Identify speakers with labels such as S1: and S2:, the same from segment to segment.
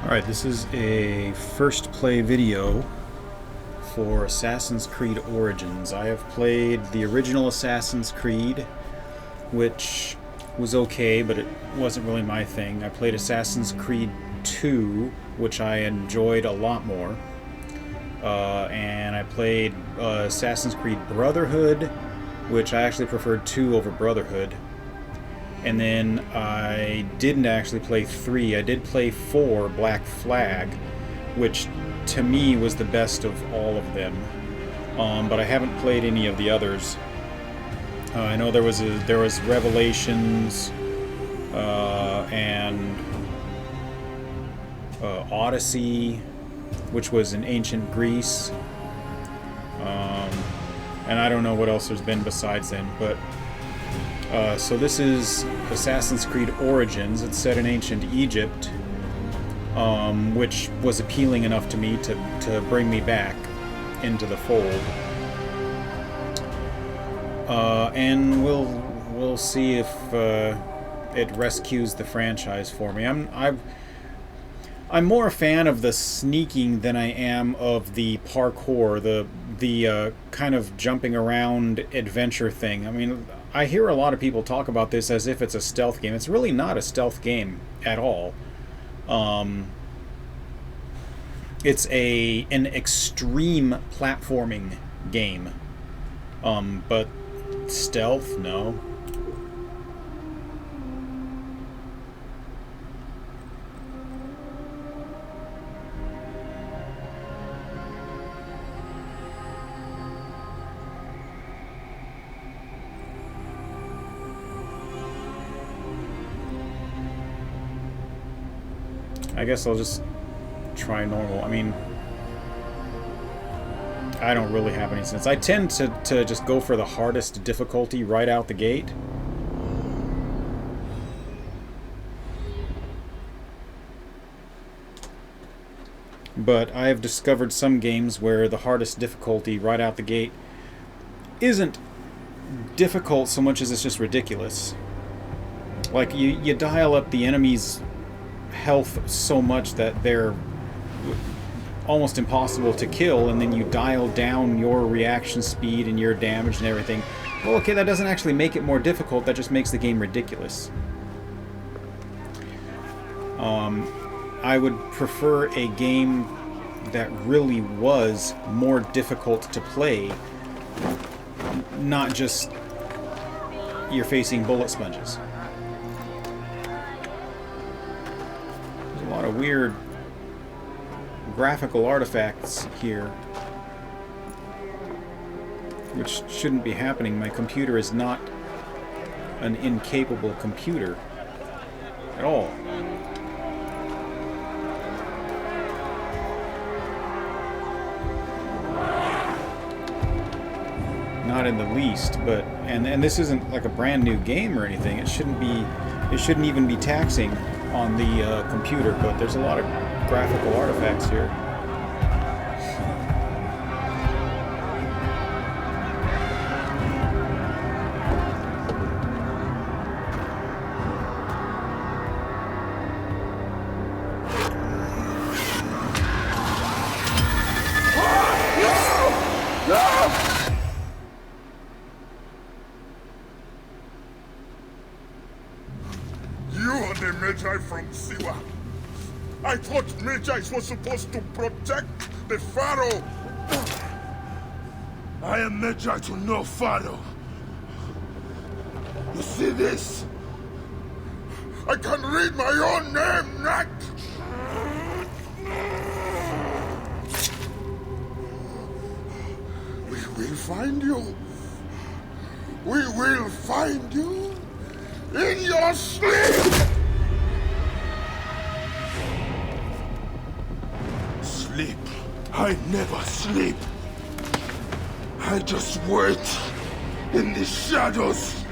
S1: Alright, this is a first play video for Assassin's Creed Origins. I have played the original Assassin's Creed, which was okay, but it wasn't really my thing. I played Assassin's Creed 2, which I enjoyed a lot more. And I played Assassin's Creed Brotherhood, which I actually preferred 2 over Brotherhood. And then I didn't actually play 3. I did play 4, Black Flag, which to me was the best of all of them. But I haven't played any of the others. I know there was Revelations and Odyssey, which was in ancient Greece. And I don't know what else there's been besides them, but so this is Assassin's Creed Origins. It's set in ancient Egypt, which was appealing enough to me to bring me back into the fold. And we'll see if it rescues the franchise for me. I'm more a fan of the sneaking than I am of the parkour, the kind of jumping around adventure thing. I mean, I hear a lot of people talk about this as if it's a stealth game. It's really not a stealth game at all. It's an extreme platforming game. But stealth, no. I guess I'll just try normal. I mean, I don't really have any sense. I tend to just go for the hardest difficulty right out the gate. But I have discovered some games where the hardest difficulty right out the gate isn't difficult so much as it's just ridiculous. Like, you dial up the enemy's health so much that they're almost impossible to kill, and then you dial down your reaction speed and your damage and everything. Well, okay, that doesn't actually make it more difficult, that just makes the game ridiculous. I would prefer a game that really was more difficult to play, not just you're facing bullet sponges. There's a lot of weird graphical artifacts here, which shouldn't be happening. My computer is not an incapable computer at all. Not in the least, but and this isn't like a brand new game or anything. It shouldn't even be taxing on the computer, but there's a lot of graphical artifacts here.
S2: From Siwa. I thought Magi's was supposed to protect the Pharaoh. I am Magi to no Pharaoh. You see this? I can read my own name, Nat. We will find you. We will find you in your sleep. Sleep. I never sleep. I just wait in the shadows,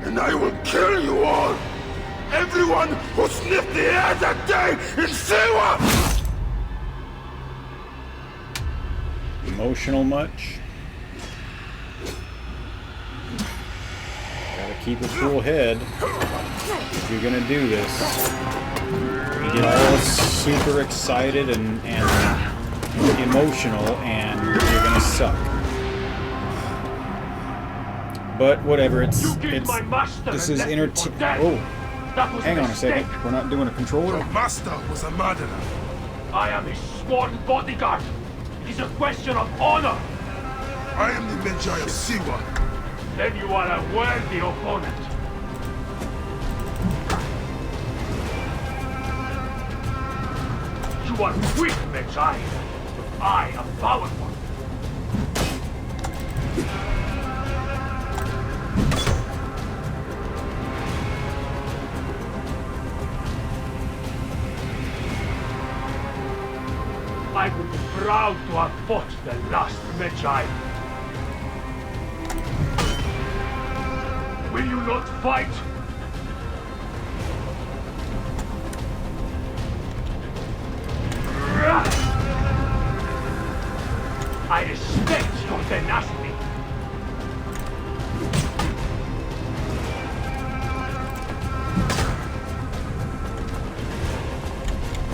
S2: and I will kill you all. Everyone who sniffed the air that day in Siwa!
S1: Emotional much? Gotta keep a cool head if you're gonna do this. You get all super excited and emotional, and you're gonna suck. But whatever, this is oh, hang on a second. We're not doing a controller.
S2: Your master was a murderer.
S3: I am his sworn bodyguard. It is a question of honor.
S2: I am the Magi of Siwa.
S3: Then you are a worthy opponent. You are weak, Magi. But I am powerful. I would be proud to have fought the last Magi. Will you not fight? I respect your tenacity.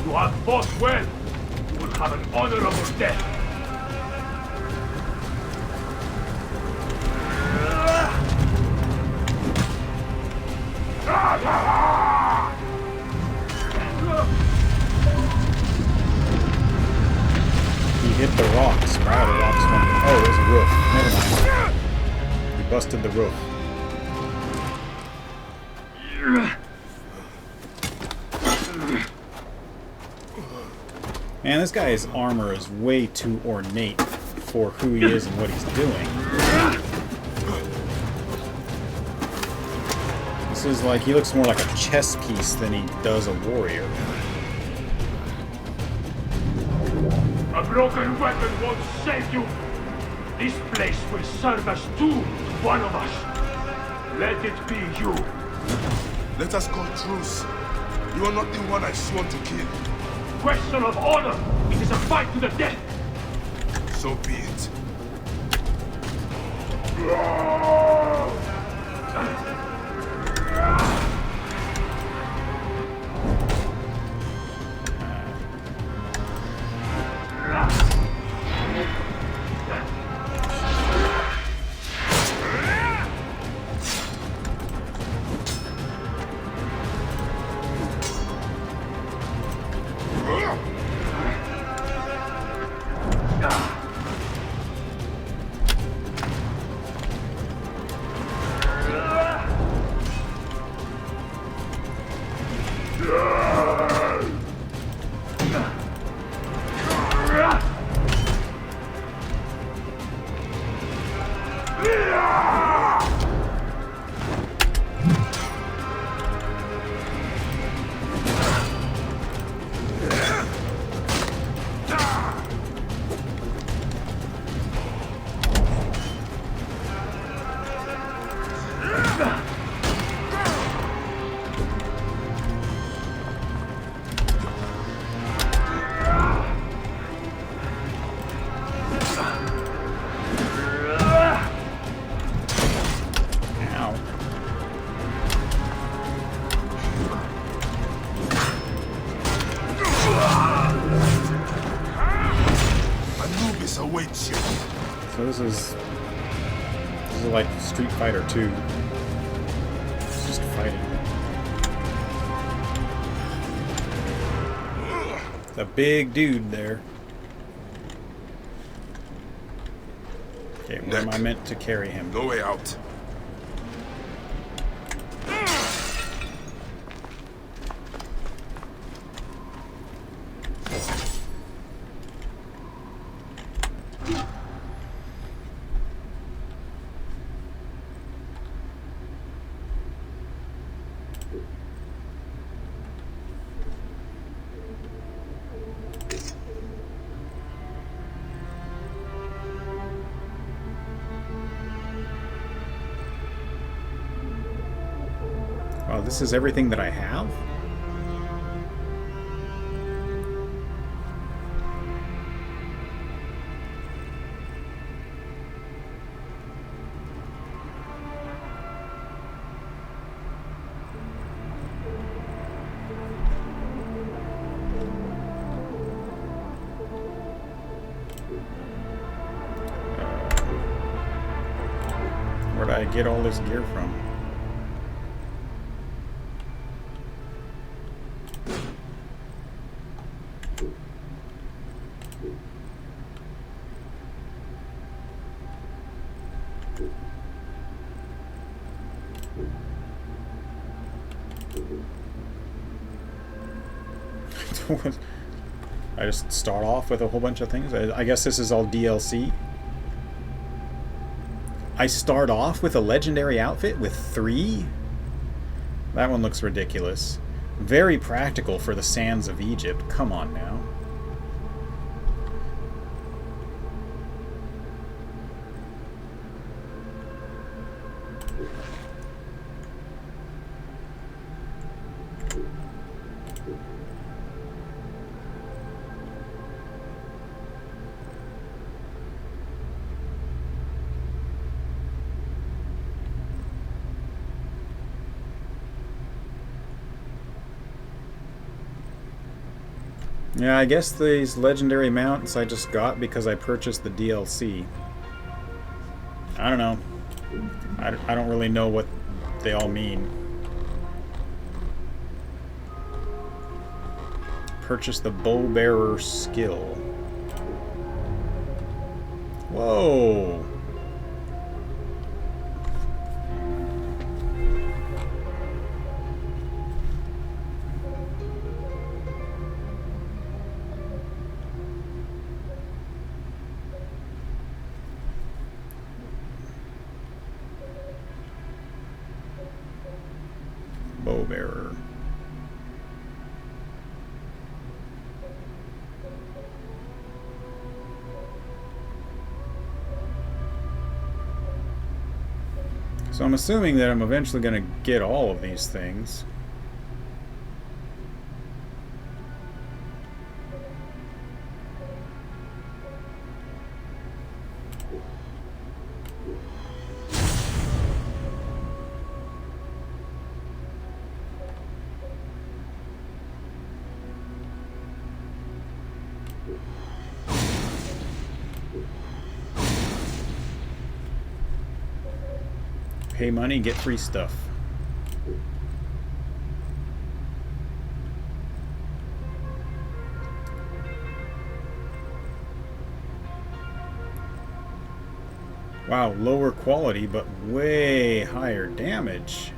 S3: You have fought well. You will have an honorable death.
S1: He hit the rocks. Wow, the rocks went. Oh, it was a roof. Never mind. He busted the roof. Man, this guy's armor is way too ornate for who he is and what he's doing. This is like, he looks more like a chess piece than he does a warrior.
S3: A broken weapon won't save you. This place will serve as tomb to one of us. Let it be you.
S2: Let us call truce. You are not the one I swore to kill.
S3: Question of honor. It is a fight to the death.
S2: So be it. Awaits you.
S1: So this is like Street Fighter 2. It's just fighting. The big dude there. Okay, where am I meant to carry him?
S2: No way out.
S1: Wow, this is everything that I have? I get all this gear from? I just start off with a whole bunch of things. I guess this is all DLC. I start off with a legendary outfit with 3? That one looks ridiculous. Very practical for the sands of Egypt. Come on now. Yeah, I guess these legendary mounts I just got because I purchased the DLC. I don't know. I don't really know what they all mean. Purchase the bow bearer skill. Whoa! Bow bearer. So I'm assuming that I'm eventually going to get all of these things. Pay money, get free stuff. Wow, lower quality, but way higher damage.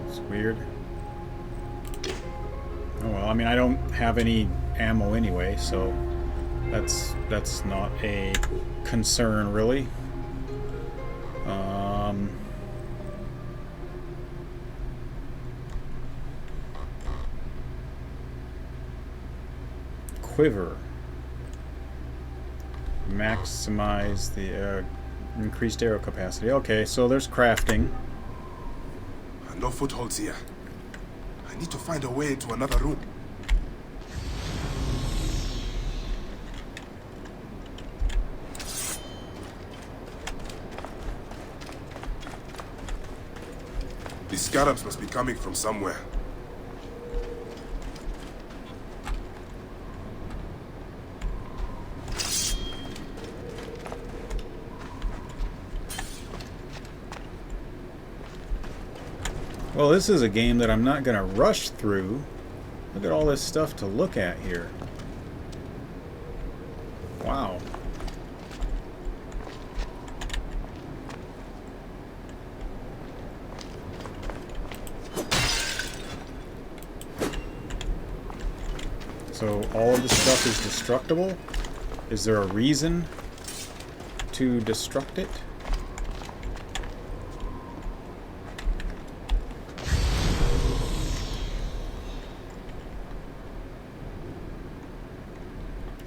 S1: It's weird. Oh well, I mean, I don't have any ammo anyway, so that's not a concern, really. Quiver. Maximize the increased arrow capacity. Okay, so there's crafting.
S2: No footholds here. I need to find a way into another room. These scarabs must be coming from somewhere.
S1: Well, this is a game that I'm not going to rush through. Look at all this stuff to look at here. Wow. So all of this stuff is destructible? Is there a reason to destruct it?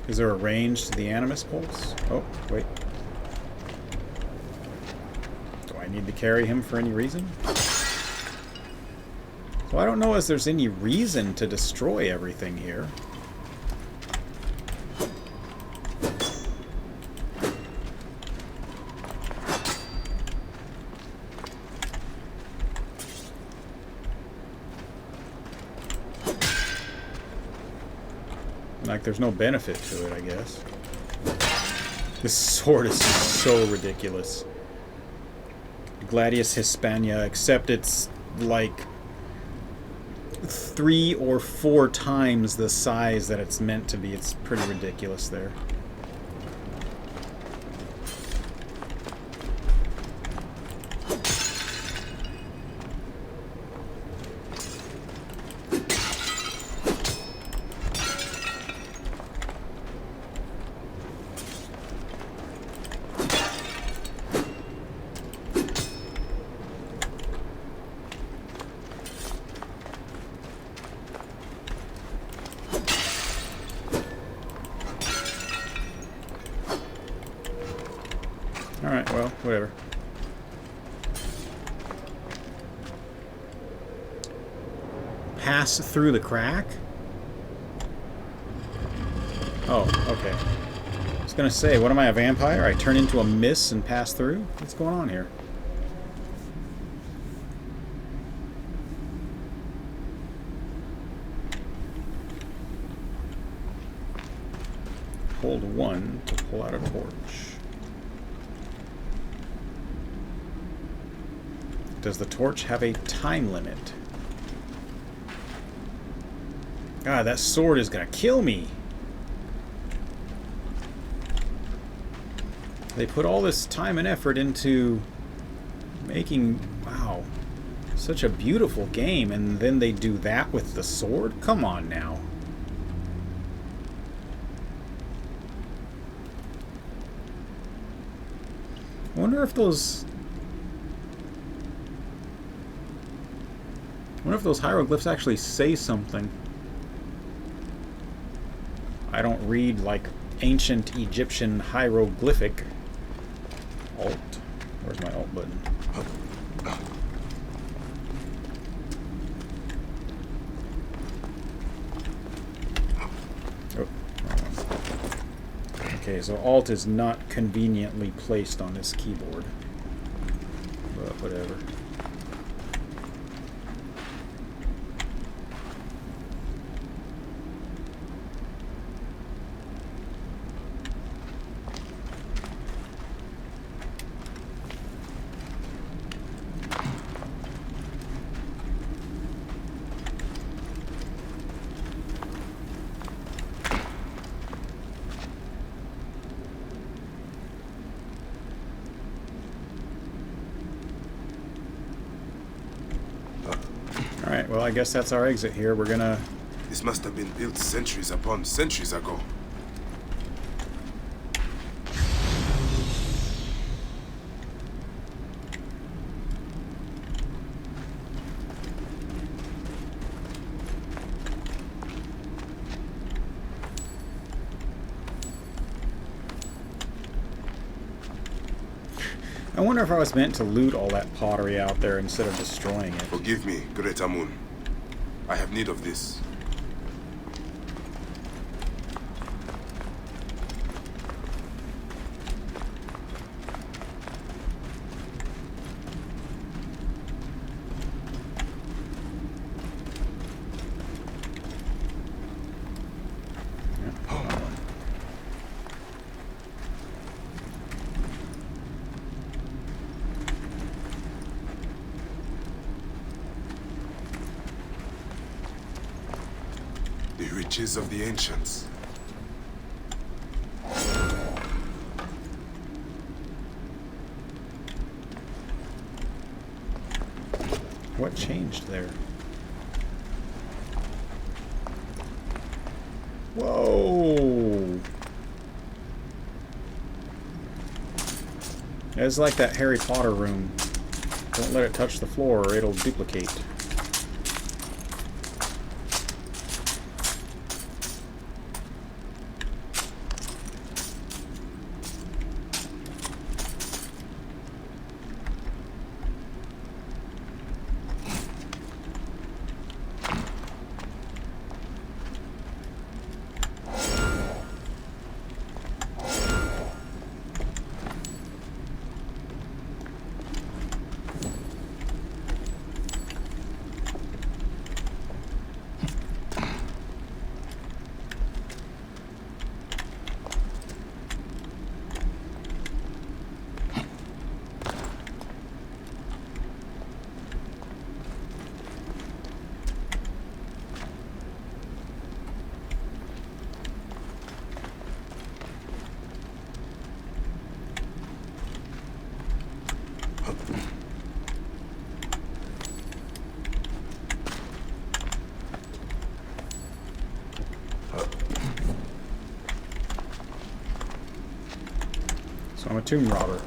S1: Is there a range to the Animus Pulse? Oh, wait. Do I need to carry him for any reason? So I don't know if there's any reason to destroy everything here. Like, there's no benefit to it, I guess. This sword is so ridiculous. Gladius Hispania, except it's like 3 or 4 times the size that it's meant to be. It's pretty ridiculous there. Alright, well, whatever. Pass through the crack? Oh, okay. I was gonna say, what am I, a vampire? I turn into a mist and pass through? What's going on here? Hold 1 to pull out a torch. Does the torch have a time limit? God, that sword is gonna kill me! They put all this time and effort into making, wow, such a beautiful game, and then they do that with the sword? Come on now. I wonder if those hieroglyphs actually say something. I don't read like ancient Egyptian hieroglyphic. Alt. Where's my alt button? Oh, wrong one. Okay, so alt is not conveniently placed on this keyboard. But whatever. Alright, well I guess that's our exit here. We're gonna...
S2: This must have been built centuries upon centuries ago.
S1: I wonder if I was meant to loot all that pottery out there instead of destroying it.
S2: Forgive me, Great Amun. I have need of this. The riches of the ancients.
S1: What changed there? Whoa! It's like that Harry Potter room. Don't let it touch the floor or it'll duplicate. I'm a tomb robber.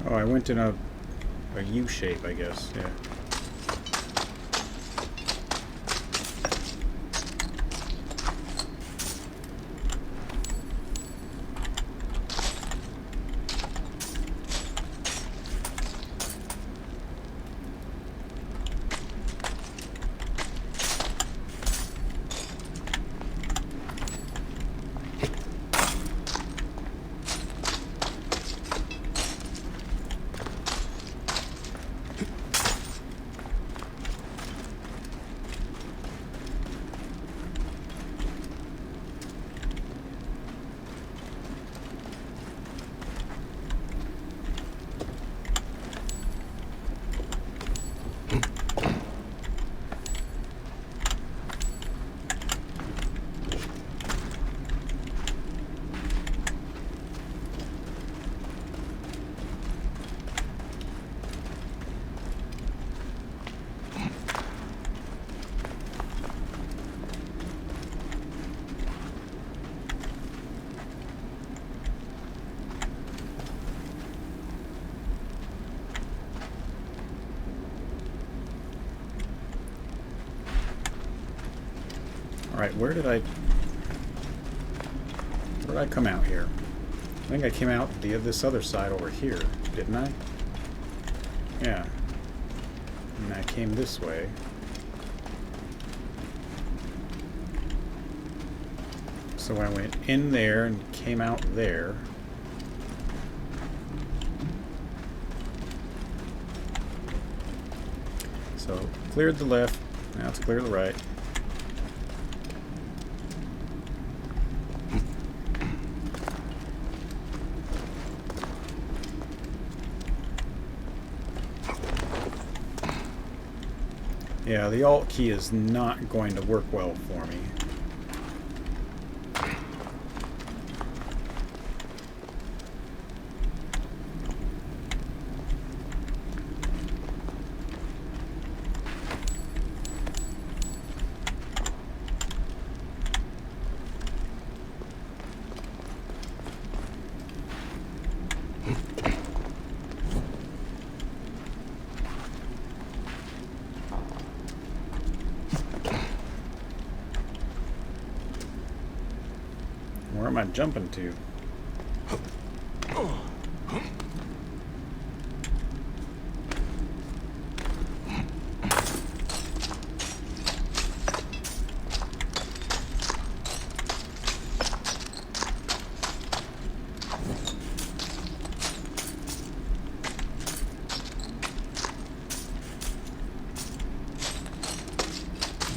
S1: Oh, I went in a U shape, I guess. Yeah. Alright, where did I come out here? I think I came out this other side over here, didn't I? Yeah. And I came this way. So I went in there and came out there. So, cleared the left, now let's clear the right. Yeah, the Alt key is not going to work well for me. Where am I jumping to?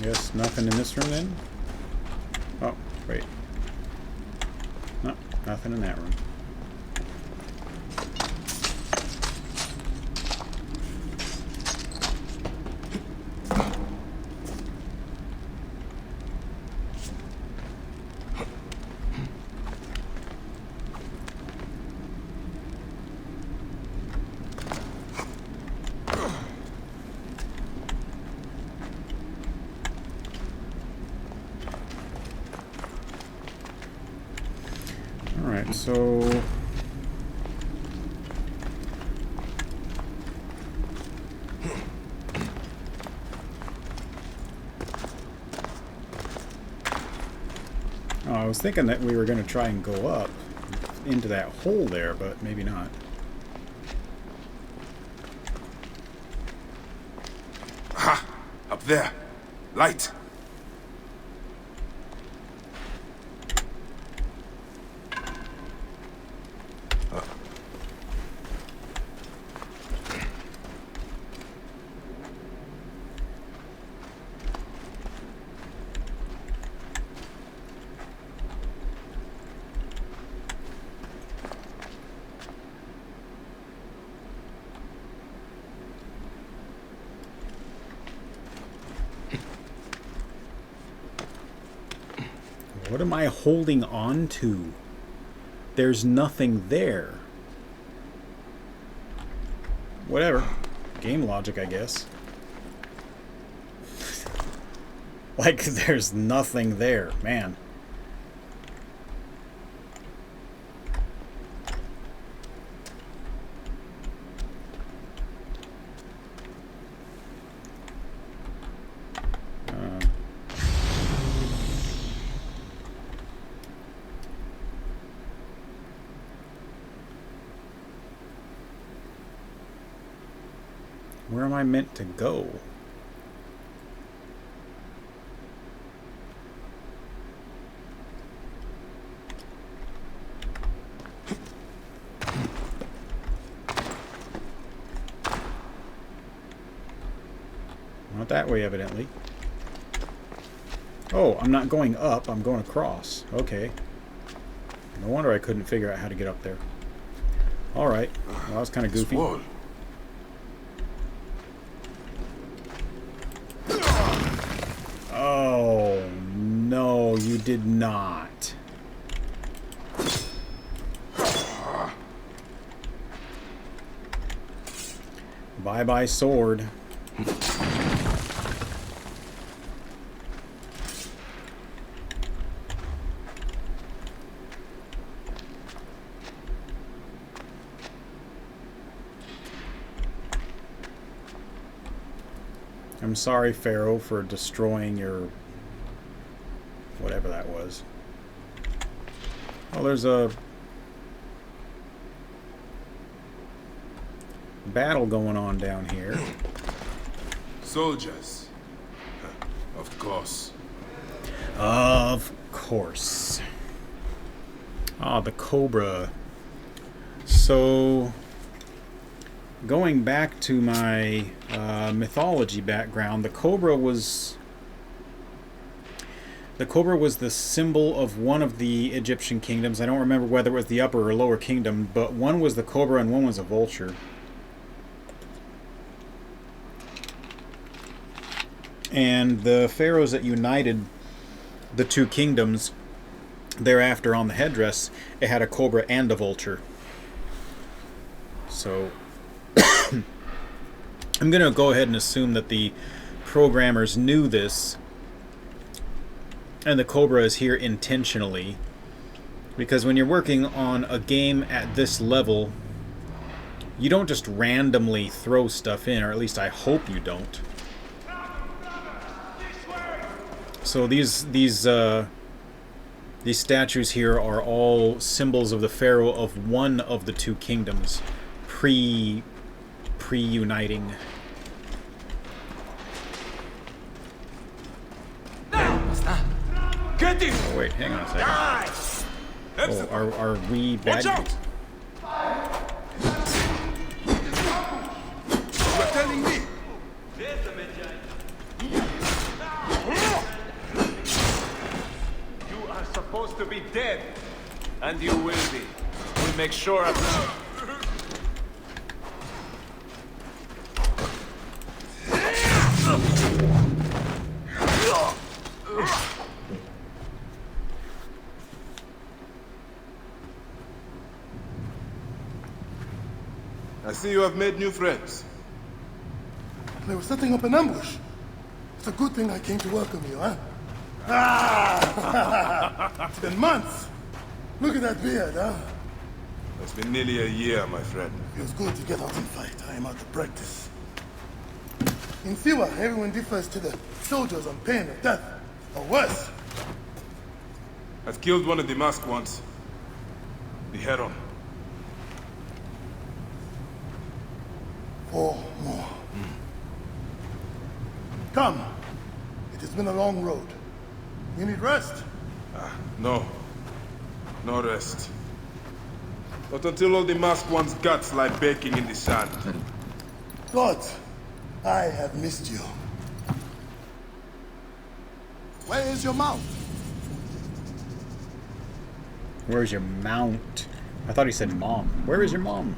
S1: Guess nothing in this room then? Oh, wait. No, nothing in that room. Alright, so... Oh, I was thinking that we were going to try and go up into that hole there, but maybe not.
S2: Ha! Up there. Light.
S1: What am I holding on to? There's nothing there. Whatever. Game logic, I guess. Like, there's nothing there, man. Where am I meant to go? Not that way, evidently. Oh, I'm not going up, I'm going across. Okay. No wonder I couldn't figure out how to get up there. Alright. Well, that was kind of goofy. Oh, no, you did not. Bye-bye, sword. I'm sorry, Pharaoh, for destroying your... whatever that was. Oh, there's a... battle going on down here.
S2: Soldiers. Of course.
S1: Of course. Ah, the Cobra. So... going back to my mythology background, the Cobra was the symbol of one of the Egyptian kingdoms. I don't remember whether it was the upper or lower kingdom, but one was the Cobra and one was a vulture. And the pharaohs that united the two kingdoms thereafter on the headdress, it had a Cobra and a vulture. So I'm going to go ahead and assume that the programmers knew this, and the Cobra is here intentionally, because when you're working on a game at this level, you don't just randomly throw stuff in, or at least I hope you don't. So these statues here are all symbols of the pharaoh of one of the two kingdoms, pre-uniting.
S3: Get him!
S1: Oh, wait, hang on a second. Oh, are we bad?
S3: Watch out!
S2: You're telling me?
S3: You are supposed to be dead, and you will be. We'll make sure of that.
S2: I see you have made new friends.
S4: They were setting up an ambush. It's a good thing I came to welcome you, huh? Ah! It's been months. Look at that beard, huh?
S2: It's been nearly a year, my friend.
S4: Feels good to get out and fight. I am out of practice. In Siwa, everyone defers to the soldiers on pain of death, or worse.
S2: I've killed one of the masked ones. The Heron.
S4: 4 more. Come. It has been a long road. You need rest?
S2: No. No rest. Not until all the masked one's guts lie baking in the sand.
S4: God, I have missed you. Where is your mount?
S1: Where's your mount? I thought he said mom. Where is your mom?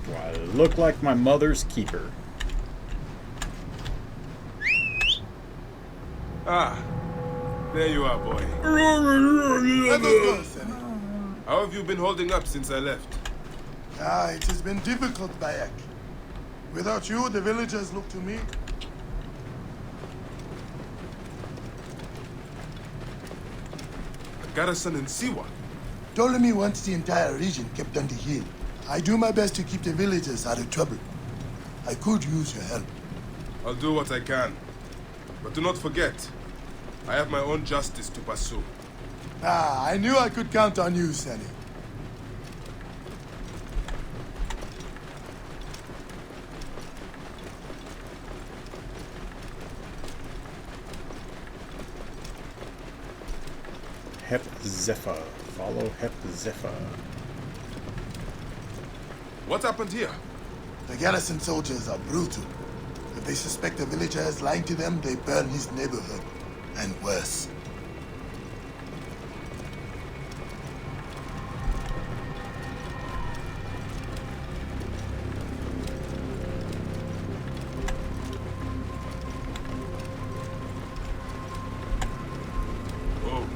S1: Do I look like my mother's keeper?
S2: Ah.
S5: There you are, boy.
S4: Let us go, Senny.
S5: How have you been holding up since I left?
S4: It has been difficult, Bayek. Without you, the villagers look to me.
S5: A garrison in Siwa?
S4: Ptolemy wants the entire region kept on the hill. I do my best to keep the villagers out of trouble. I could use your help.
S5: I'll do what I can. But do not forget, I have my own justice to pursue.
S4: I knew I could count on you, Senny.
S1: Hep Zephyr. Follow Hep Zephyr.
S5: What happened here?
S4: The garrison soldiers are brutal. If they suspect a villager is lying to them, they burn his neighborhood. And worse.
S5: Oh,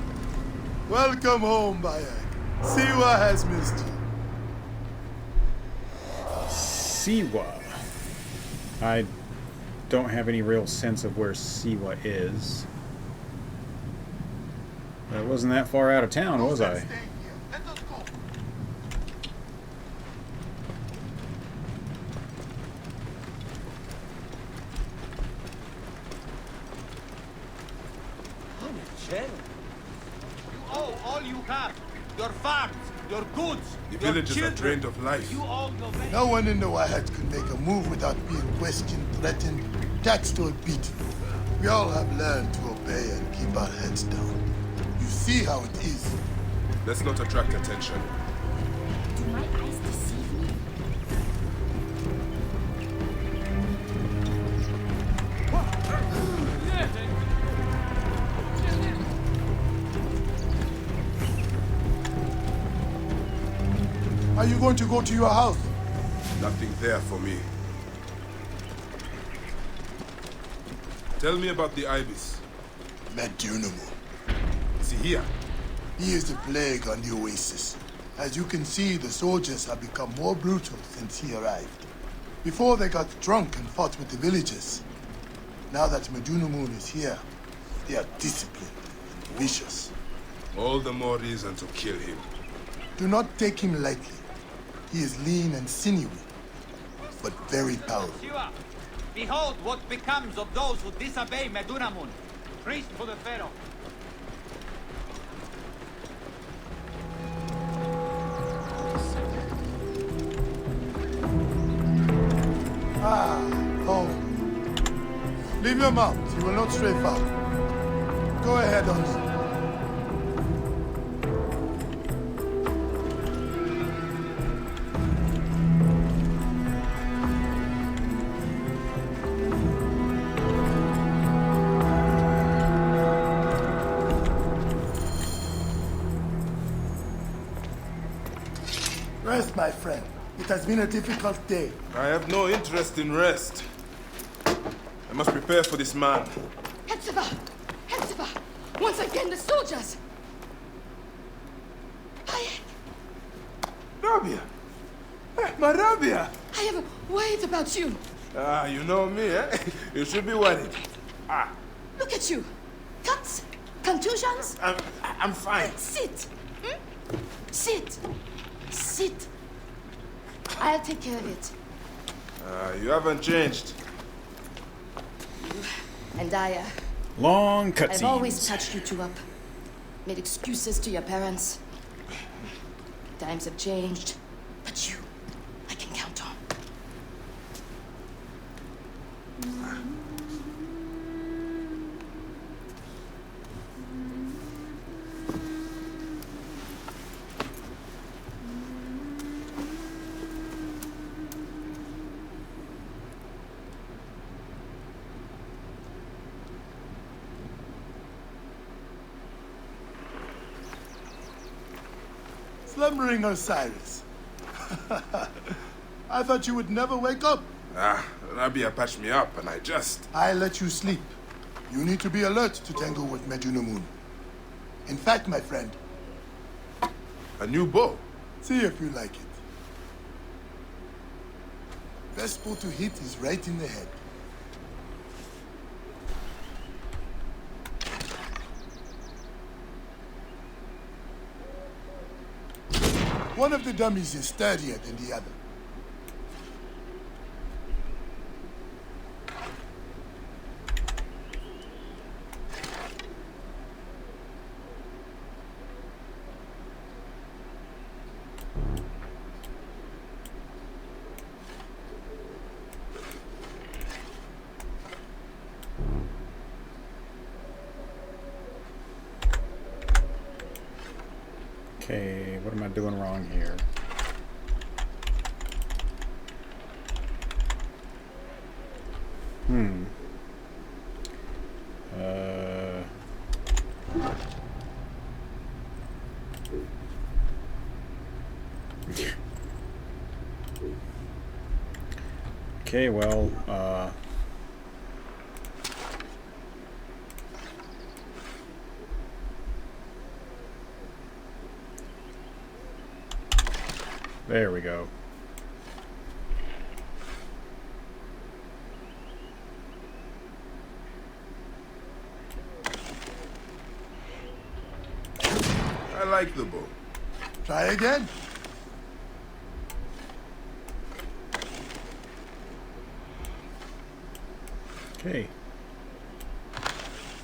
S4: Welcome home, Bayek. Siwa has missed you.
S1: Siwa. I don't have any real sense of where Siwa is. I wasn't that far out of town, was I?
S4: Stay here. Let us go.
S6: You owe all you have. Your farms, your goods,
S5: the
S6: your
S5: villagers are
S6: children.
S5: drained of life.
S6: You owe your very...
S4: No one in the Wahat could make a move without being questioned, threatened, taxed or beaten. We all have learned to obey and keep our heads down. You see how it is.
S5: Let's not attract attention.
S7: Do my eyes deceive me?
S4: Are you going to go to your house?
S5: Nothing there for me. Tell me about the ibis.
S4: Medunamun.
S5: Is he here?
S4: He is the plague on the oasis. As you can see, the soldiers have become more brutal since he arrived. Before they got drunk and fought with the villagers. Now that Medunamun is here, they are disciplined and vicious.
S5: All the more reason to kill him.
S4: Do not take him lightly. He is lean and sinewy, but very powerful.
S6: Siwa, behold what becomes of those who disobey Medunamun, priest to the pharaoh.
S4: Home. Leave your mount. You will not stray far. Go ahead, Onzi. Rest, my friend. It has been a difficult day.
S5: I have no interest in rest. I must prepare for this man.
S7: Hepzibah! Hepzibah! Once again, the soldiers! Bayek!
S5: Rabia! My Rabia!
S7: I have worried about you.
S5: Ah, you know me, eh? You should be worried.
S7: Look at you. Cuts? Contusions?
S5: I'm fine.
S7: Sit. Sit. Sit. I'll take care of it.
S5: You haven't changed.
S7: And I,
S1: Long
S7: I've always
S1: cutscenes.
S7: patched you two up. Made excuses to your parents. Times have changed. But you, I can count on.
S4: Slumbering Osiris. I thought you would never wake up.
S5: Rabia patched me up and I just...
S4: I let you sleep. You need to be alert to tangle with Medunamun. In fact, my friend,
S5: A new bow.
S4: see if you like it. Best bow to hit is right in the head. One of the dummies is sturdier than the other.
S1: Okay, what am I doing wrong here? Okay, well, there we go.
S5: I like the bow.
S4: Try again.
S1: Okay.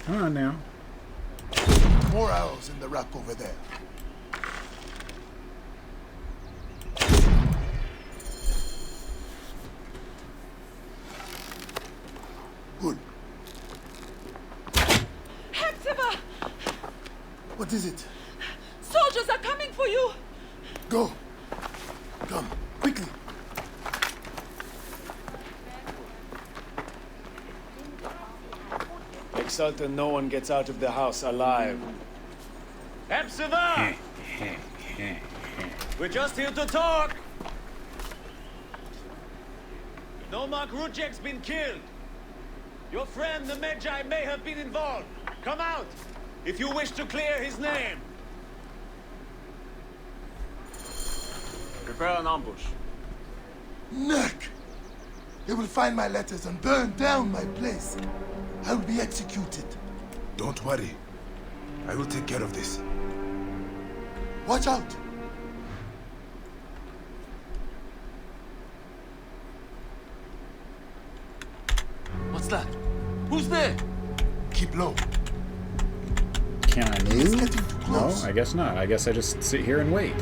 S1: Come on now.
S4: More arrows in the rack over there. Good.
S8: Hepzibah!
S4: What is it?
S8: Soldiers are coming for you!
S4: Go. Come, quickly.
S9: Make certain no one gets out of the house alive.
S6: Hepzibah! We're just here to talk. Nomak Rujek's been killed. Your friend, the Magi, may have been involved. Come out, if you wish to clear his name.
S9: Prepare an ambush.
S4: Neck! They will find my letters and burn down my place. I will be executed.
S5: Don't worry. I will take care of this.
S4: Watch out!
S9: What's that? Who's there?
S4: Keep low.
S1: Can I
S4: He is
S1: move?
S4: getting too
S1: No,
S4: close.
S1: I guess not. I guess I just sit here and wait.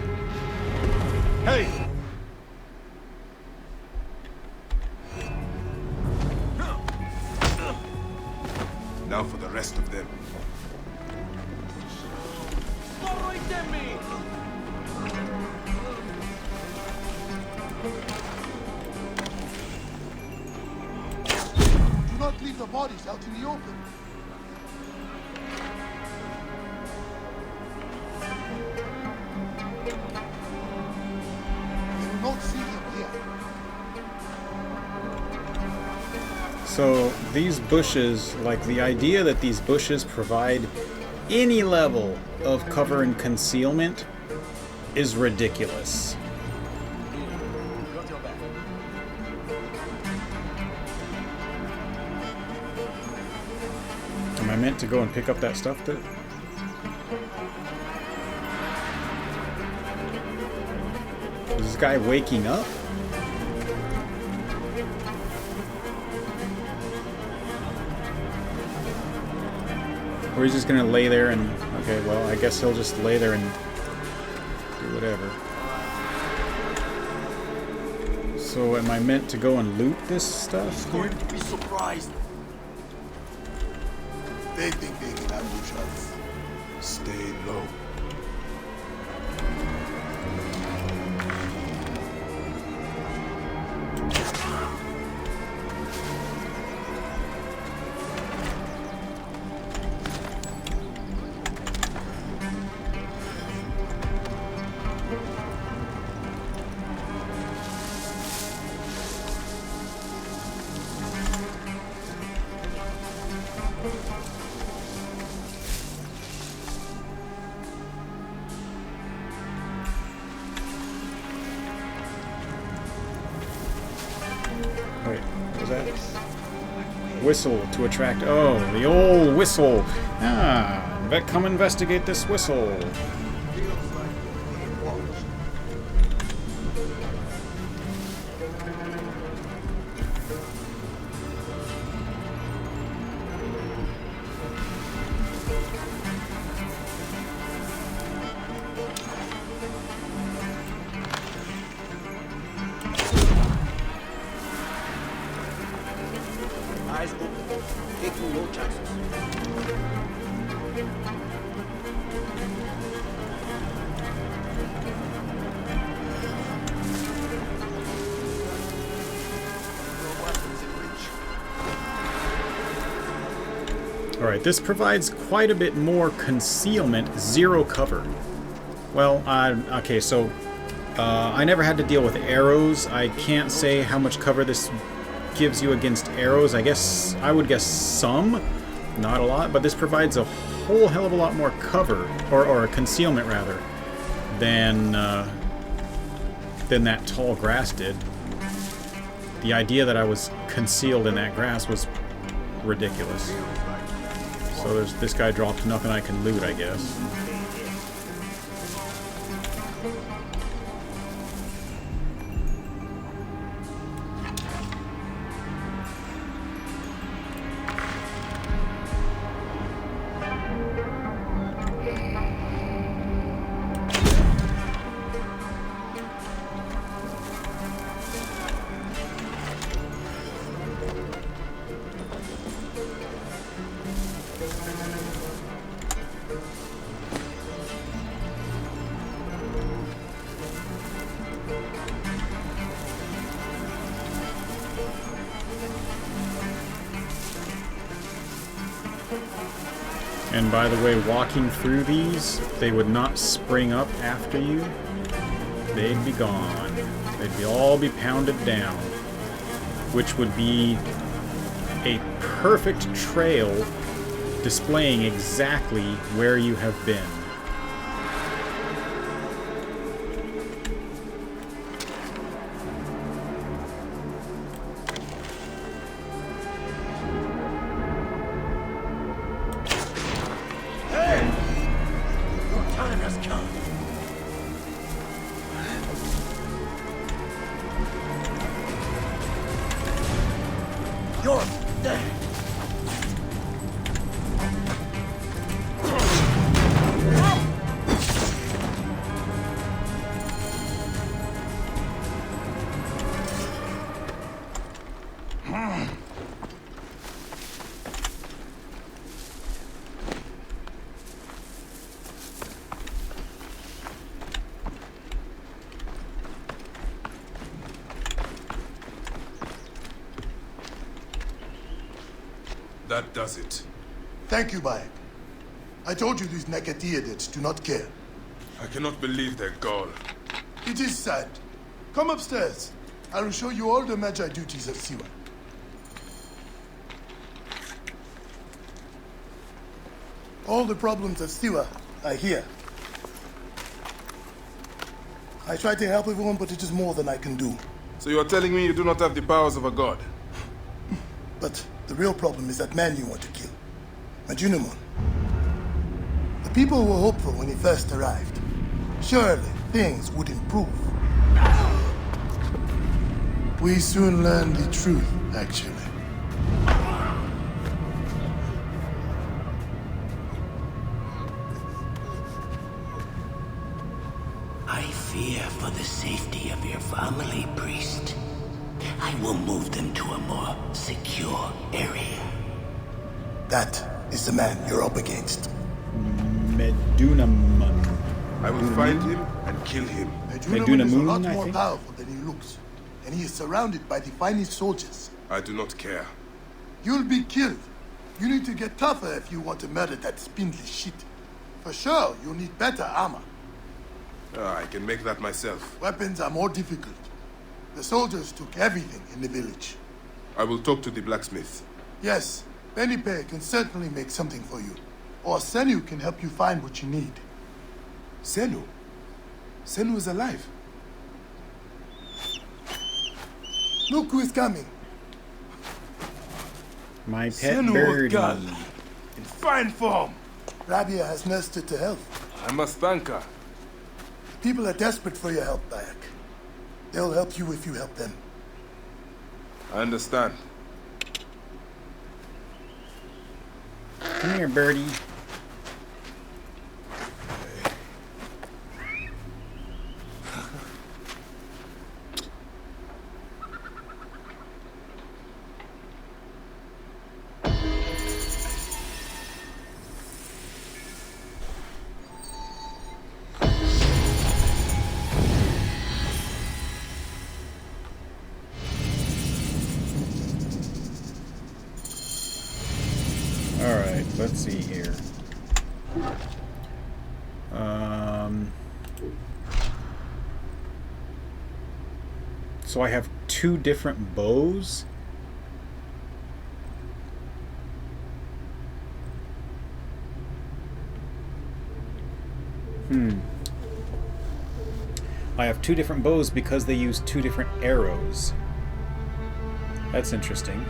S9: Hey!
S5: Now for the rest of them.
S4: Do not leave the bodies out in the open. They will not see him here.
S1: So these bushes, like the idea that these bushes provide any level of cover and concealment is ridiculous.
S9: Got your back.
S1: Am I meant to go and pick up that stuff that... Is this guy waking up? Or he's just gonna lay there and... Okay, well, I guess he'll just lay there and do whatever. So am I meant to go and loot this stuff here?
S9: Going to be surprised.
S4: They think they can ambush us.
S5: Stay low.
S1: Whistle to attract... Oh, the old whistle. Ah, bet come investigate this whistle.
S9: Eyes open. Taking no chances.
S1: Alright, this provides quite a bit more concealment, 0 cover. Well, okay, so I never had to deal with arrows. I can't say how much cover this gives you against arrows. I would guess some, not a lot, but this provides a whole hell of a lot more cover, or concealment rather, than that tall grass did. The idea that I was concealed in that grass was ridiculous. So this guy dropped nothing I can loot, I guess. And by the way, walking through these, they would not spring up after you. They'd be gone. They'd all be pounded down. Which would be a perfect trail displaying exactly where you have been.
S5: That does it.
S4: Thank you, Bayek. I told you these Nekatiadids do not care.
S5: I cannot believe their gall.
S4: It is sad. Come upstairs. I will show you all the Magi duties of Siwa. All the problems of Siwa are here. I try to help everyone, but it is more than I can do.
S5: So you are telling me you do not have the powers of a god?
S4: But the real problem is that man you want to kill. Majunimon. The people were hopeful when he first arrived. Surely things would improve. We soon learned the truth, actually.
S10: I fear for the safety of your family, priest. I will move them to a more secure area.
S4: That is the man you're up against.
S1: Medunamon.
S5: I will find him and kill him.
S4: Medunamon is a lot more powerful than he looks. And he is surrounded by the finest soldiers.
S5: I do not care.
S4: You'll be killed. You need to get tougher if you want to murder that spindly shit. For sure, you'll need better armor.
S5: I can make that myself.
S4: Weapons are more difficult. The soldiers took everything in the village.
S5: I will talk to the blacksmith.
S4: Yes, Benipe can certainly make something for you. Or Senu can help you find what you need.
S5: Senu? Senu is alive.
S4: Look who is coming.
S1: My pet
S2: Sin
S1: birdie.
S2: Gal, in fine form.
S4: Rabia has nursed it to health.
S5: I must thank her.
S4: People are desperate for your help, Bayek. They'll help you if you help them.
S5: I understand.
S1: Come here, birdie. Alright, let's see here. So I have 2 different bows. I have 2 different bows because they use 2 different arrows. That's interesting.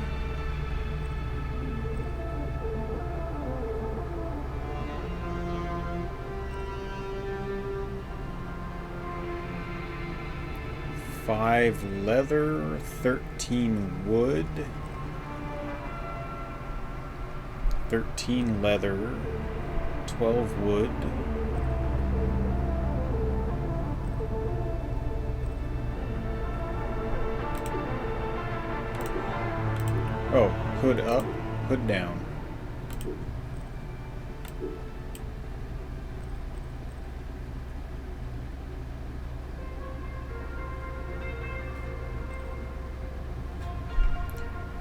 S1: Five leather, 13 wood, 13 leather, 12 wood. Oh, hood up, hood down.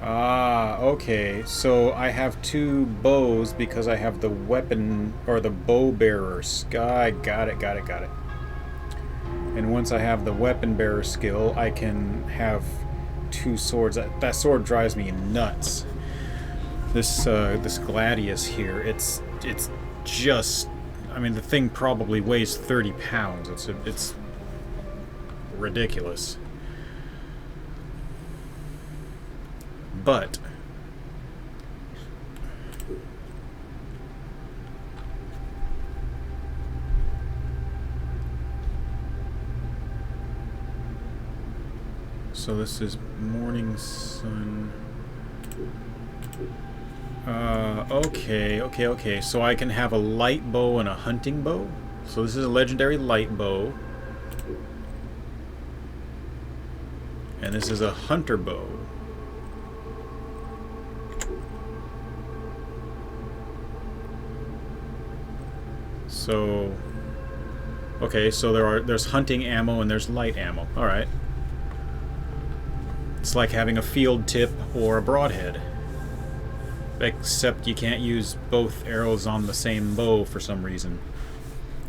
S1: Ah, okay. So I have 2 bows because I have the weapon, or the bow bearer. Got it. And once I have the weapon bearer skill, I can have 2 swords. That sword drives me nuts. This gladius here, it's just, I mean, the thing probably weighs 30 pounds. It's ridiculous. But so this is morning sun. Okay. So I can have a light bow and a hunting bow. So this is a legendary light bow. And this is a hunter bow. So, okay, so there's hunting ammo and there's light ammo. All right. It's like having a field tip or a broadhead. Except you can't use both arrows on the same bow for some reason.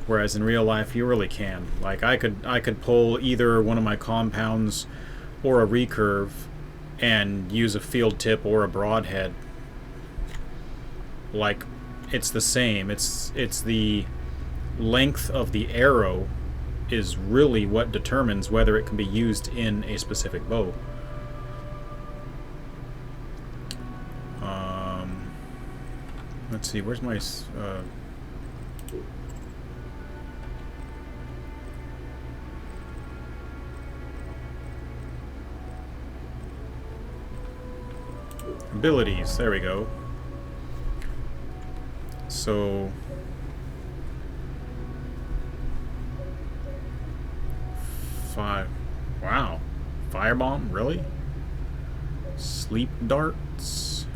S1: Whereas in real life you really can. Like I could pull either one of my compounds or a recurve and use a field tip or a broadhead. Like it's the same. It's the length of the arrow is really what determines whether it can be used in a specific bow. Let's see, where's my abilities? There we go. So wow. Firebomb, really? Sleep darts.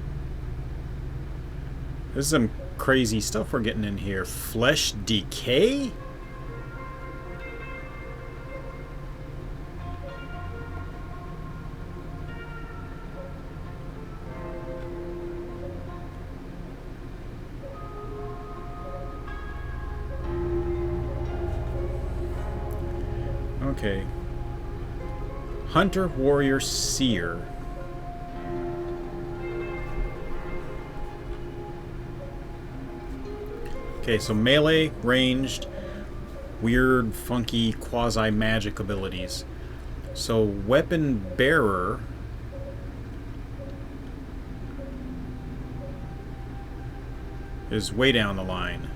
S1: This is some crazy stuff we're getting in here. Flesh decay? Okay. Hunter, warrior, seer. Okay, so melee, ranged, weird, funky, quasi-magic abilities. So weapon bearer is way down the line.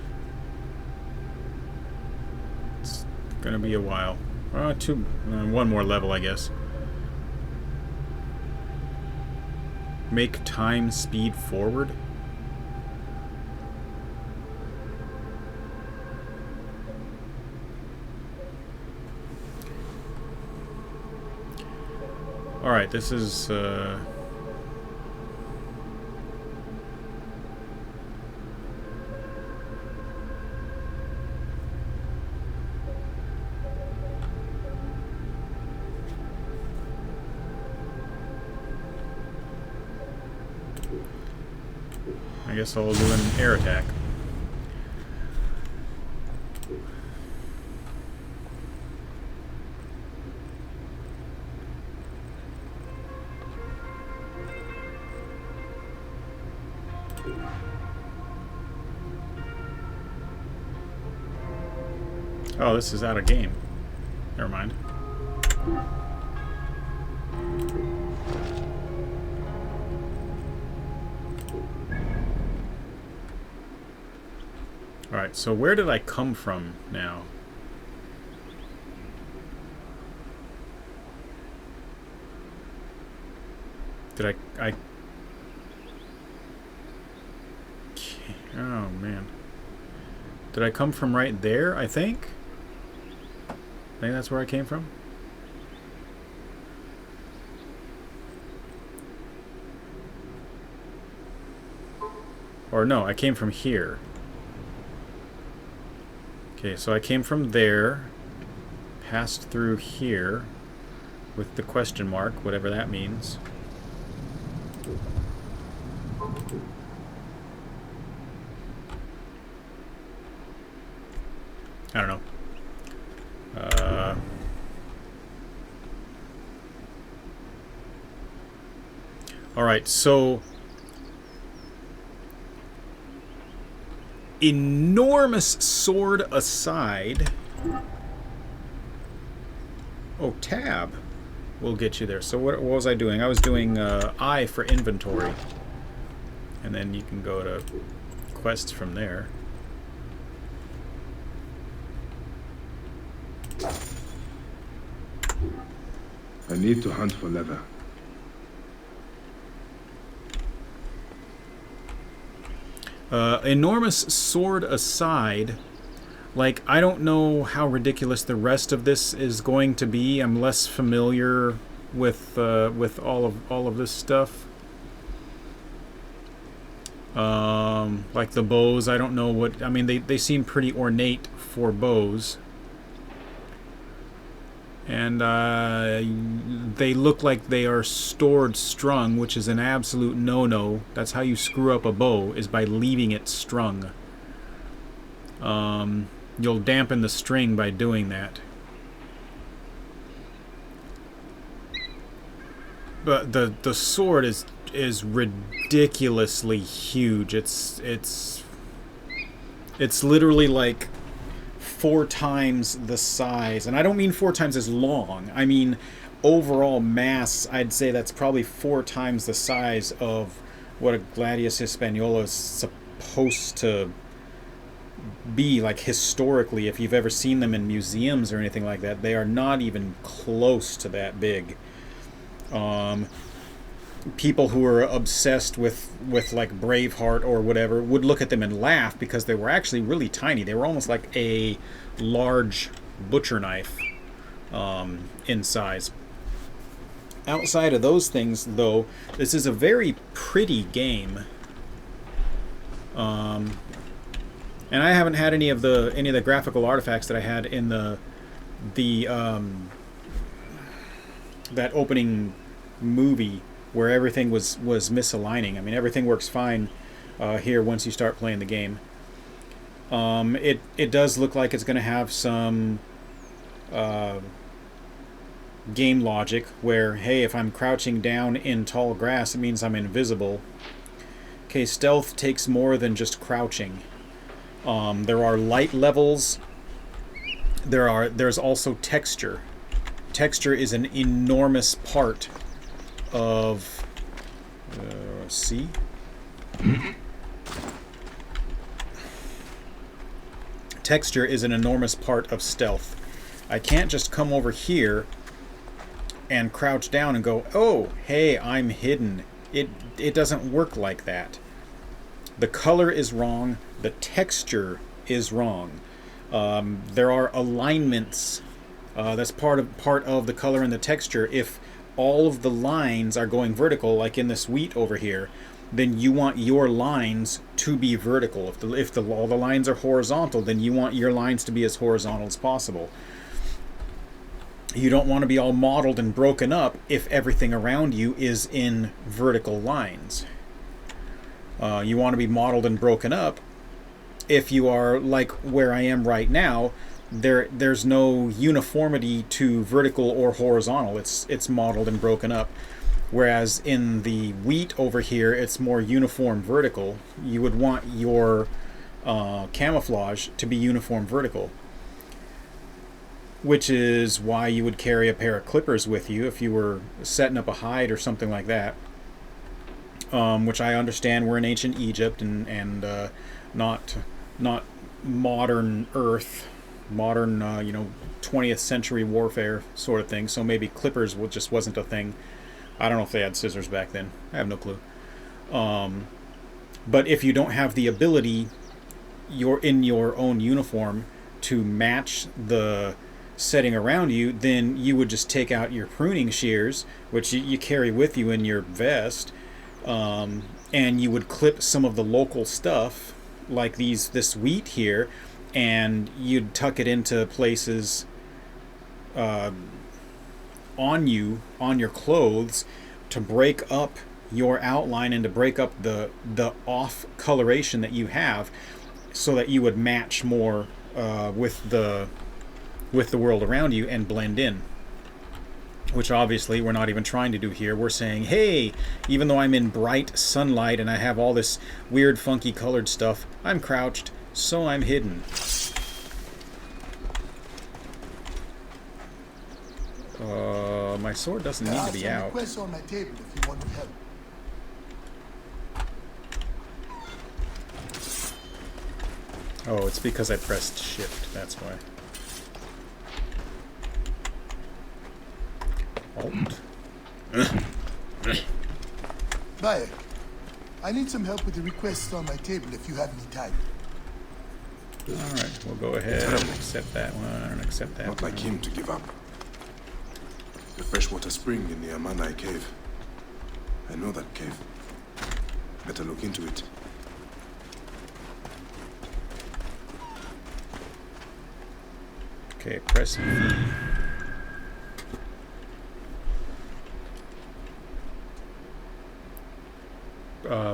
S1: It's gonna be a while. One more level, I guess. Make time speed forward. Alright, this is I guess I'll do an air attack. Oh, this is out of game. Never mind. Alright, so where did I come from now? Did I... Oh, man. Did I come from right there, I think? I think that's where I came from. Or no, I came from here. Okay, so I came from there, passed through here with the question mark, whatever that means. I don't know. Alright, so enormous sword aside. Oh, tab will get you there. So what was I doing? I was doing I for inventory. And then you can go to quests from there.
S5: I need to hunt for leather.
S1: Enormous sword aside, like, I don't know how ridiculous the rest of this is going to be. I'm less familiar with all of this stuff. Like the bows, I don't know what... I mean, they seem pretty ornate for bows. And they look like they are stored strung, which is an absolute no-no. That's how you screw up a bow, is by leaving it strung. You'll dampen the string by doing that. But the sword is ridiculously huge. It's literally like 4 times the size, and I don't mean 4 times as long. I mean overall mass. I'd say that's probably 4 times the size of what a Gladius Hispanola is supposed to be, like historically. If you've ever seen them in museums or anything like that, they are not even close to that big. People who are obsessed with like Braveheart or whatever would look at them and laugh because they were actually really tiny. They were almost like a large butcher knife in size. Outside of those things, though, this is a very pretty game. And I haven't had any of the graphical artifacts that I had in the that opening movie, where everything was misaligning. I mean, everything works fine here once you start playing the game. It does look like it's going to have some game logic where, hey, if I'm crouching down in tall grass, it means I'm invisible. Okay, stealth takes more than just crouching. There are light levels. There's also texture. Texture is an enormous part of C. texture is an enormous part of stealth. I can't just come over here and crouch down and go, oh, hey, I'm hidden. It doesn't work like that. The color is wrong. The texture is wrong. There are alignments. That's part of the color and the texture. If all of the lines are going vertical, like in this wheat over here, then you want your lines to be vertical. If all the lines are horizontal, then you want your lines to be as horizontal as possible. You don't want to be all mottled and broken up if everything around you is in vertical lines. You want to be mottled and broken up if you are like where I am right now. There's no uniformity to vertical or horizontal. It's mottled and broken up. Whereas in the wheat over here, it's more uniform vertical. You would want your camouflage to be uniform vertical. Which is why you would carry a pair of clippers with you if you were setting up a hide or something like that. Which I understand we're in ancient Egypt and not modern Earth, modern 20th century warfare sort of thing. So maybe clippers just wasn't a thing. I don't know if they had scissors back then. I have no clue. But if you don't have the ability, you're in your own uniform to match the setting around you, then you would just take out your pruning shears, which you carry with you in your vest, and you would clip some of the local stuff, like this wheat here, and you'd tuck it into places on your clothes to break up your outline and to break up the off coloration that you have, so that you would match more with the world around you and blend in. Which obviously we're not even trying to do here. We're saying, hey, even though I'm in bright sunlight and I have all this weird funky colored stuff, I'm crouched, so I'm hidden. My sword doesn't need to be out.
S4: Requests on my table if you want to help.
S1: Oh, it's because I pressed shift, that's why. Alt.
S4: Bayek, I need some help with the requests on my table if you have any time.
S1: Alright, we'll go ahead and accept that one and accept that
S5: Not
S1: one.
S5: like him to give up. The freshwater spring in the Amanai cave. I know that cave. Better look into it.
S1: Okay, press V.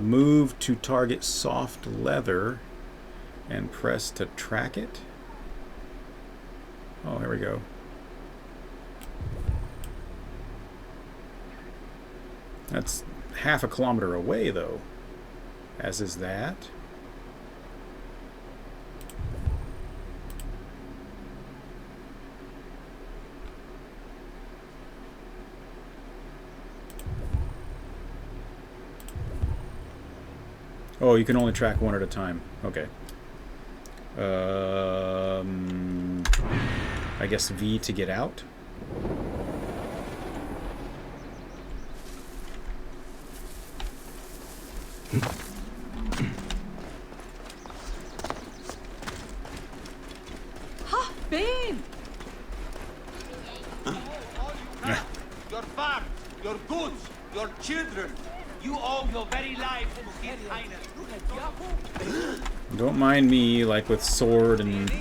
S1: Move to target soft leather and press to track it. Oh, here we go. That's half a kilometer away, though. As is that. Oh, you can only track one at a time. Okay. I guess V to get out.
S8: Ha! Bane!
S6: Your farm, your goods, your children. You owe your very life to His Highness.
S1: Don't mind me, like with sword and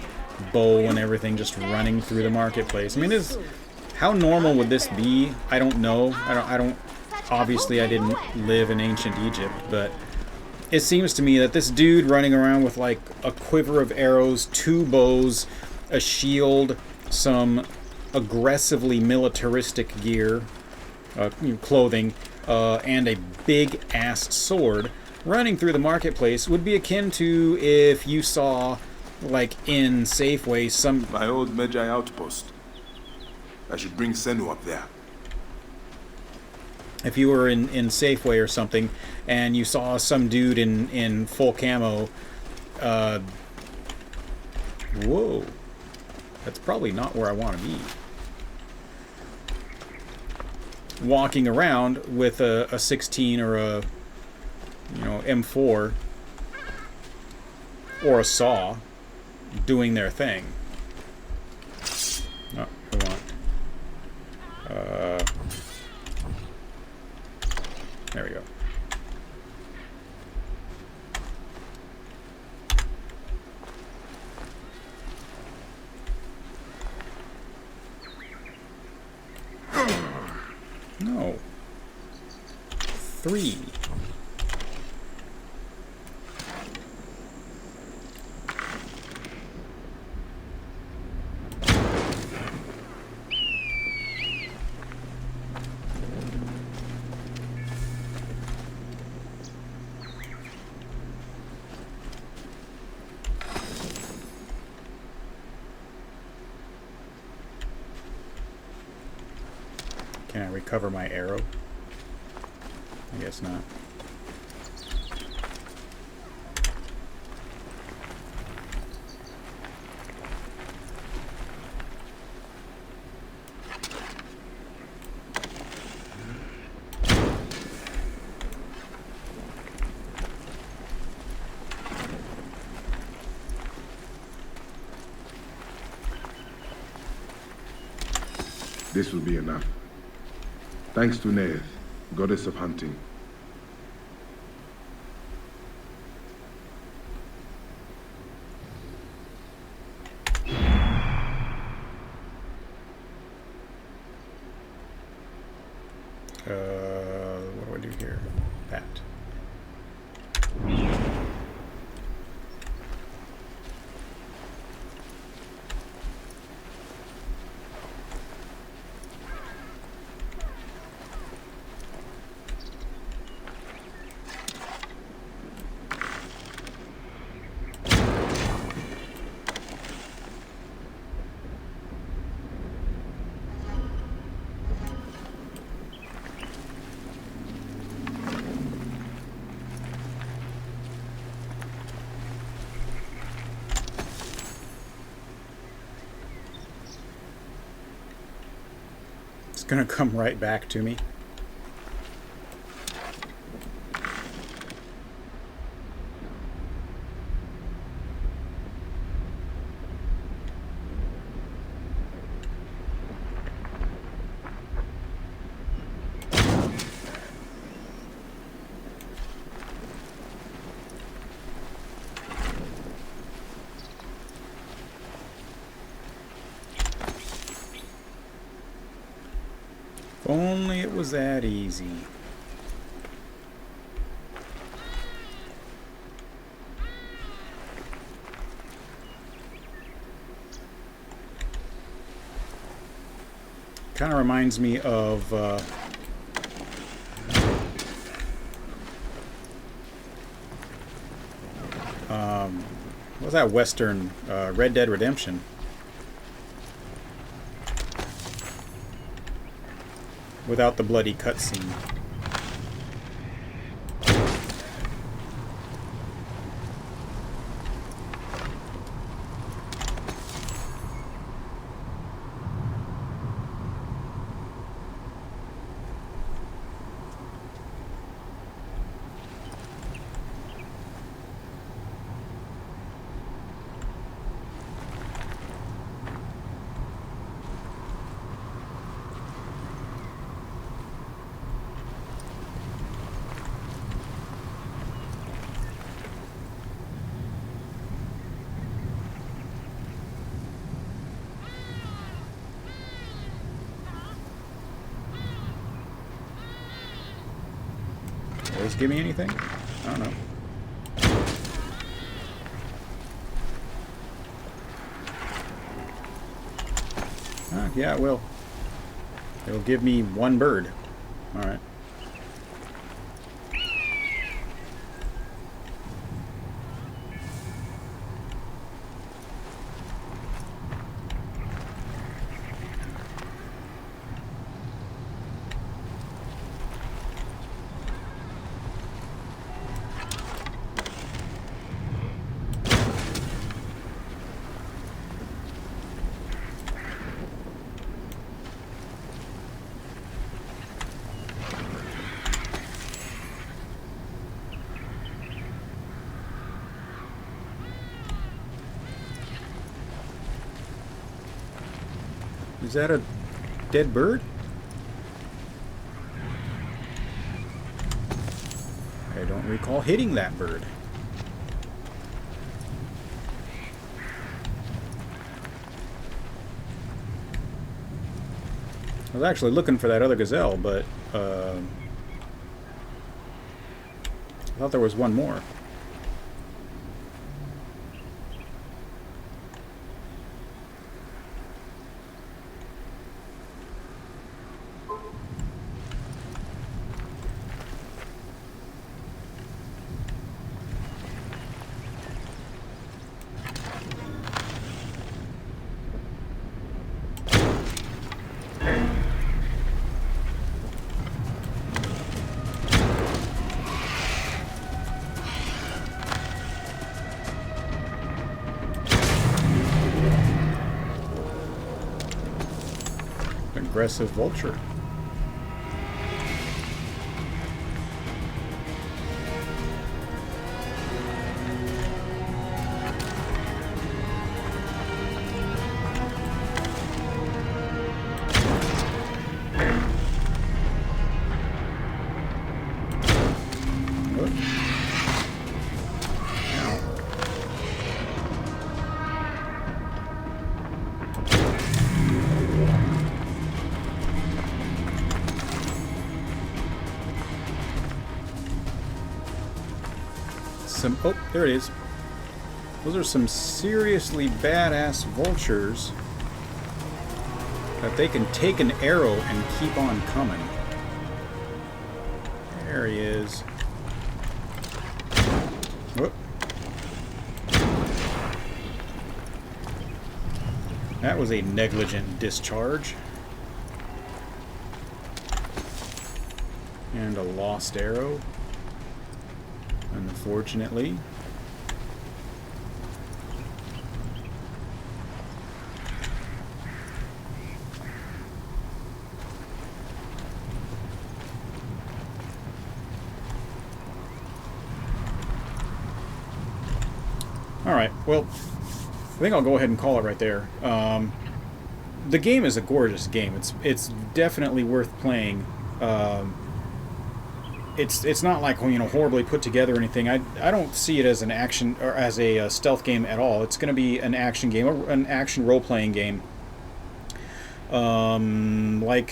S1: bow and everything, just running through the marketplace. I mean, how normal would this be? I don't know. I don't. Obviously, I didn't live in ancient Egypt, but it seems to me that this dude running around with like a quiver of arrows, 2 bows, a shield, some aggressively militaristic gear, clothing, and a big ass sword running through the marketplace would be akin to if you saw, like in Safeway, some...
S5: My old Medjay outpost. I should bring Senu up there.
S1: If you were in Safeway or something and you saw some dude in full camo Whoa. That's probably not where I want to be. Walking around with a 16 or a, you know, M4 or a saw doing their thing. Oh, we want. There we go. No. 3. Can I recover my arrow? I guess not.
S2: This will be enough. Thanks to Neith, goddess of hunting.
S1: What do I do here? That. Gonna come right back to me. If only it was that easy. Kind of reminds me of what was that Western Red Dead Redemption? Without the bloody cutscene. Does it give me anything? I don't know. Ah, yeah, it will. It'll give me one bird. Alright. Is that a dead bird? I don't recall hitting that bird. I was actually looking for that other gazelle, but I thought there was one more. Aggressive vulture. Oh, there it is. Those are some seriously badass vultures that they can take an arrow and keep on coming. There he is. Whoop. That was a negligent discharge. And a lost arrow. Unfortunately. Alright, well, I think I'll go ahead and call it right there. The game is a gorgeous game. It's definitely worth playing. It's not like, you know, horribly put together or anything. I don't see it as an action or as a stealth game at all. It's going to be an action game, an action role-playing game, like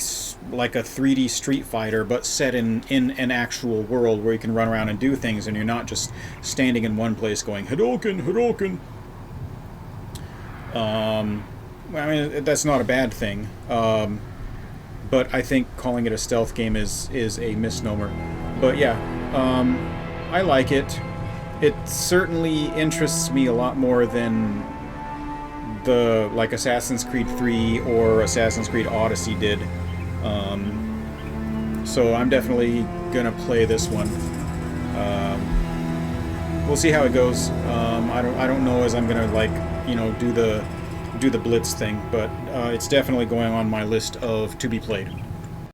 S1: a 3D Street Fighter, but set in an actual world where you can run around and do things, and you're not just standing in one place going Hadouken, Hadouken. I mean, that's not a bad thing. But I think calling it a stealth game is a misnomer. But yeah, I like it. It certainly interests me a lot more than like Assassin's Creed 3 or Assassin's Creed Odyssey did. So I'm definitely gonna play this one. We'll see how it goes. I don't know as I'm gonna, like, you know, do the blitz thing, but it's definitely going on my list of to be played.